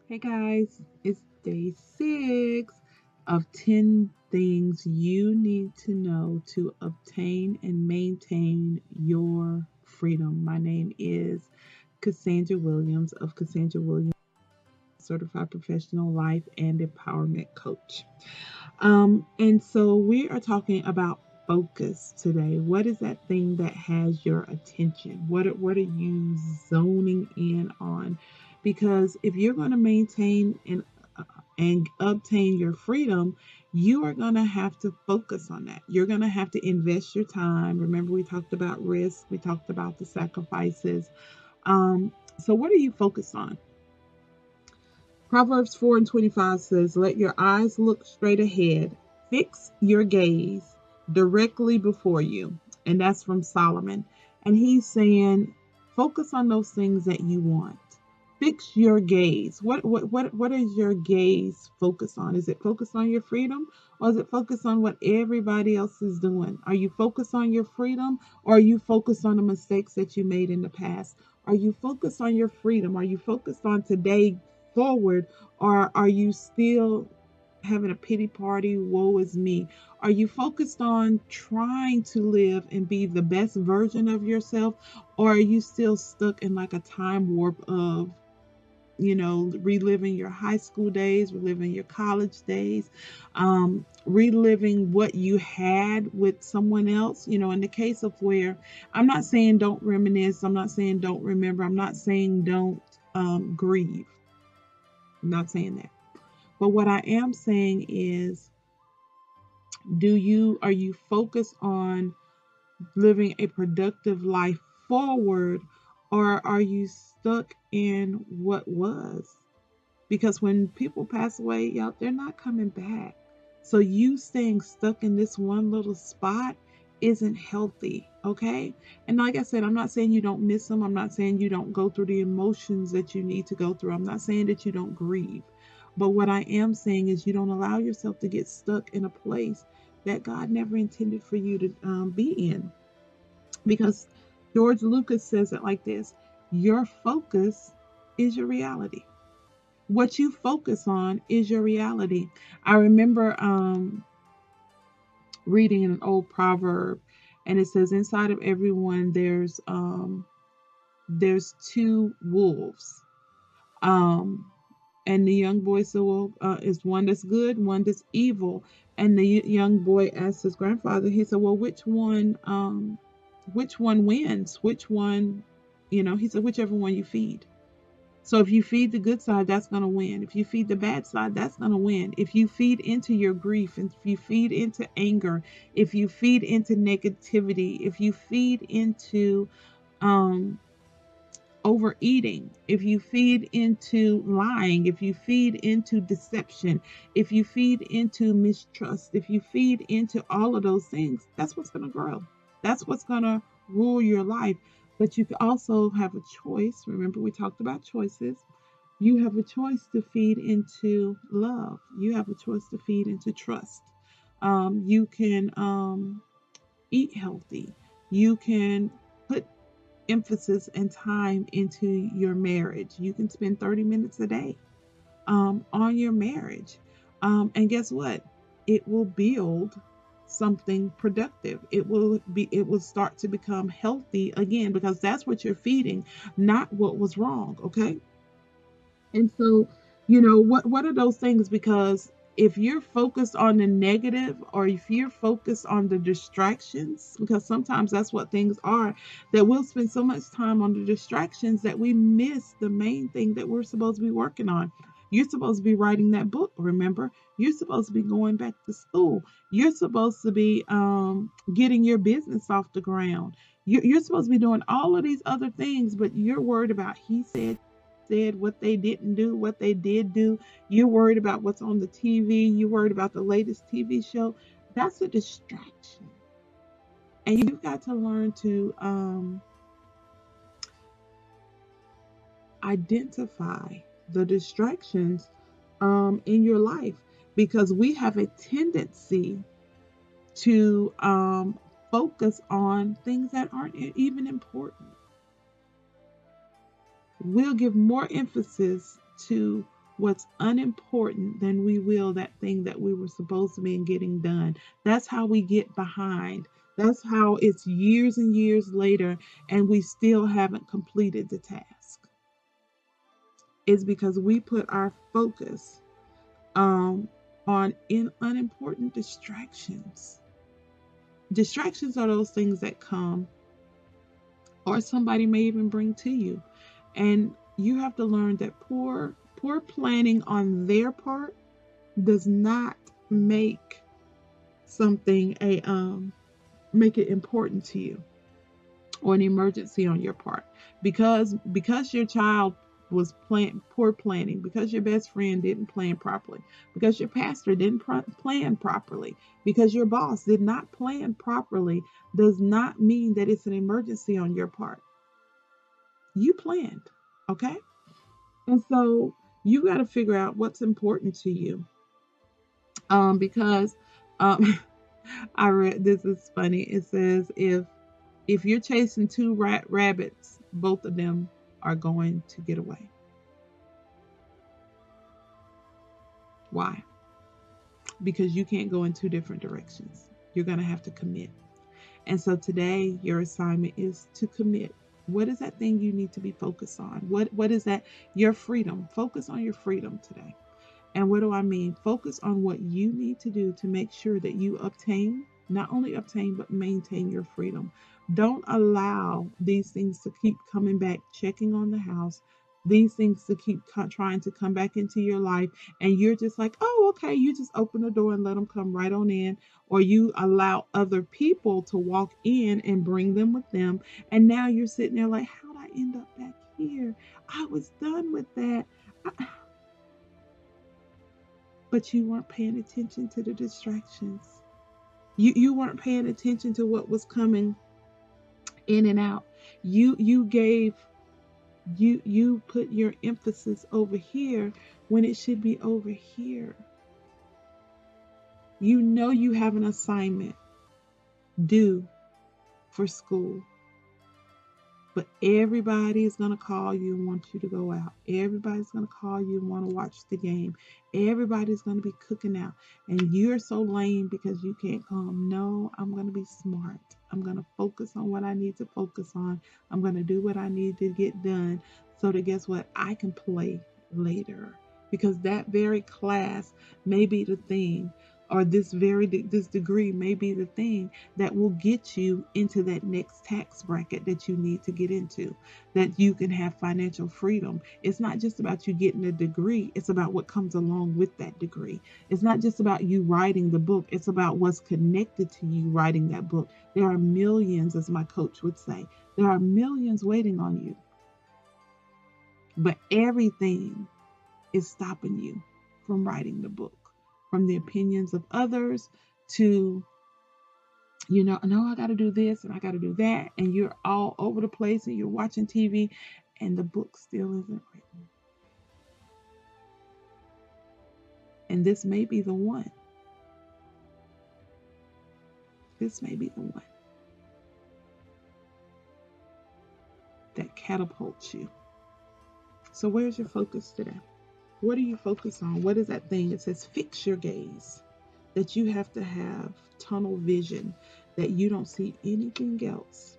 Hey guys, it's day 6 of 10 things you need to know to obtain and maintain your freedom. My name is Cassandra Williams of Cassandra Williams, Certified Professional Life and Empowerment Coach. And so we are talking about focus today. What is that thing that has your attention? What are you zoning in on? Because if you're going to maintain and obtain your freedom, you are going to have to focus on that. You're going to have to invest your time. Remember, we talked about risk, we talked about the sacrifices. So, what are you focused on? Proverbs 4 and 25 says, "Let your eyes look straight ahead, fix your gaze directly before you." And that's from Solomon. And he's saying, focus on those things that you want. Fix your gaze. What is your gaze focused on? Is it focused on your freedom, or is it focused on what everybody else is doing? Are you focused on your freedom, or are you focused on the mistakes that you made in the past? Are you focused on your freedom? Are you focused on today forward, or are you still having a pity party? Woe is me. Are you focused on trying to live and be the best version of yourself, or are you still stuck in like a time warp of reliving your high school days, reliving your college days, reliving what you had with someone else? In the case of where, I'm not saying don't reminisce, I'm not saying don't remember, I'm not saying don't grieve. I'm not saying that. But what I am saying is, are you focused on living a productive life forward, or are you stuck in what was? Because when people pass away, y'all, they're not coming back. So you staying stuck in this one little spot isn't healthy, okay? And like I said, I'm not saying you don't miss them. I'm not saying you don't go through the emotions that you need to go through. I'm not saying that you don't grieve. But what I am saying is, you don't allow yourself to get stuck in a place that God never intended for you to be in. Because George Lucas says it like this: your focus is your reality. What you focus on is your reality. I remember reading an old proverb, and it says, inside of everyone there's two wolves. Um, and the young boy said, well, is one that's good, one that's evil? And the young boy asked his grandfather, he said, well, which one wins? Which one, he said, whichever one you feed. So if you feed the good side, that's going to win. If you feed the bad side, that's going to win. If you feed into your grief, if you feed into anger, if you feed into negativity, if you feed into um, overeating, if you feed into lying, if you feed into deception, if you feed into mistrust, if you feed into all of those things, that's what's going to grow. That's what's going to rule your life. But you can also have a choice. Remember, we talked about choices. You have a choice to feed into love. You have a choice to feed into trust. You can eat healthy. You can put emphasis and time into your marriage. You can spend 30 minutes a day on your marriage. And guess what? It will build something productive. It will start to become healthy again, because that's what you're feeding, not what was wrong. Okay. And so, what are those things? Because if you're focused on the negative, or if you're focused on the distractions, because sometimes that's what things are, that we'll spend so much time on the distractions that we miss the main thing that we're supposed to be working on. You're supposed to be writing that book, remember? You're supposed to be going back to school. You're supposed to be getting your business off the ground. You're supposed to be doing all of these other things, but you're worried about he said, what they didn't do, what they did do. You're worried about what's on the TV. You're worried about the latest TV show. That's a distraction. And you've got to learn to identify the distractions in your life, because we have a tendency to focus on things that aren't even important. We'll give more emphasis to what's unimportant than we will that thing that we were supposed to be getting done. That's how we get behind. That's how it's years and years later and we still haven't completed the task. It's because we put our focus on unimportant distractions. Distractions are those things that come or somebody may even bring to you. And you have to learn that poor planning on their part does not make something a make it important to you or an emergency on your part because your child was poor planning, because your best friend didn't plan properly, because your pastor didn't plan properly, because your boss did not plan properly, does not mean that it's an emergency on your part. You planned, okay? And so you got to figure out what's important to you. Because I read, this is funny. It says if you're chasing two rabbits, both of them are going to get away. Why? Because you can't go in two different directions. You're going to have to commit. And so today your assignment is to commit. What is that thing you need to be focused on? What is that? Your freedom. Focus on your freedom today. And what do I mean? Focus on what you need to do to make sure that you obtain, not only obtain, but maintain your freedom. Don't allow these things to keep coming back, checking on the house, these things to keep trying to come back into your life. And you're just like, oh, okay, you just open the door and let them come right on in. Or you allow other people to walk in and bring them with them. And now you're sitting there like, how'd I end up back here? I was done with that. But you weren't paying attention to the distractions. You weren't paying attention to what was coming in and out. You gave you put your emphasis over here when it should be over here. You know you have an assignment due for school. But everybody is going to call you and want you to go out. Everybody's going to call you and want to watch the game. Everybody's going to be cooking out. And you're so lame because you can't come. No, I'm going to be smart. I'm going to focus on what I need to focus on. I'm going to do what I need to get done so that guess what? I can play later. Because that very class may be the thing, or this degree may be the thing that will get you into that next tax bracket that you need to get into, that you can have financial freedom. It's not just about you getting a degree, it's about what comes along with that degree. It's not just about you writing the book, it's about what's connected to you writing that book. There are millions, as my coach would say, there are millions waiting on you. But everything is stopping you from writing the book, from the opinions of others to no, I got to do this and I got to do that. And you're all over the place and you're watching TV and the book still isn't written. And this may be the one. This may be the one that catapults you. So, where's your focus today? What are you focused on? What is that thing? It says fix your gaze. That you have to have tunnel vision, that you don't see anything else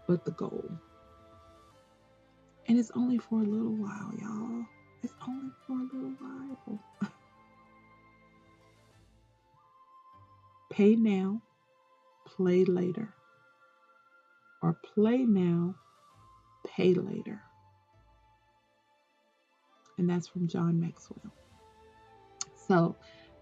but the goal. And it's only for a little while, y'all. It's only for a little while. Pay now, play later. Or play now, pay later. And that's from John Maxwell. So,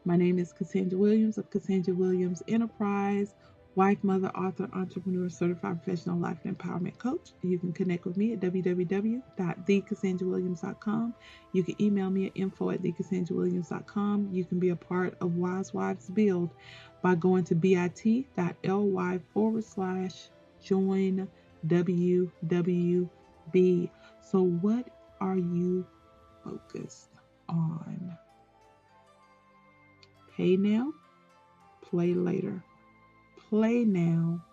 my name is Cassandra Williams of Cassandra Williams Enterprise, wife, mother, author, entrepreneur, certified professional life and empowerment coach. You can connect with me at www.thecassandrawilliams.com. You can email me at info@thecassandrawilliams.com. You can be a part of Wise Wives Build by going to bit.ly/join WWB. So what are you focused on? Pay now, play later. Play now,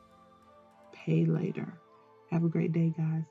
pay later. Have a great day, guys.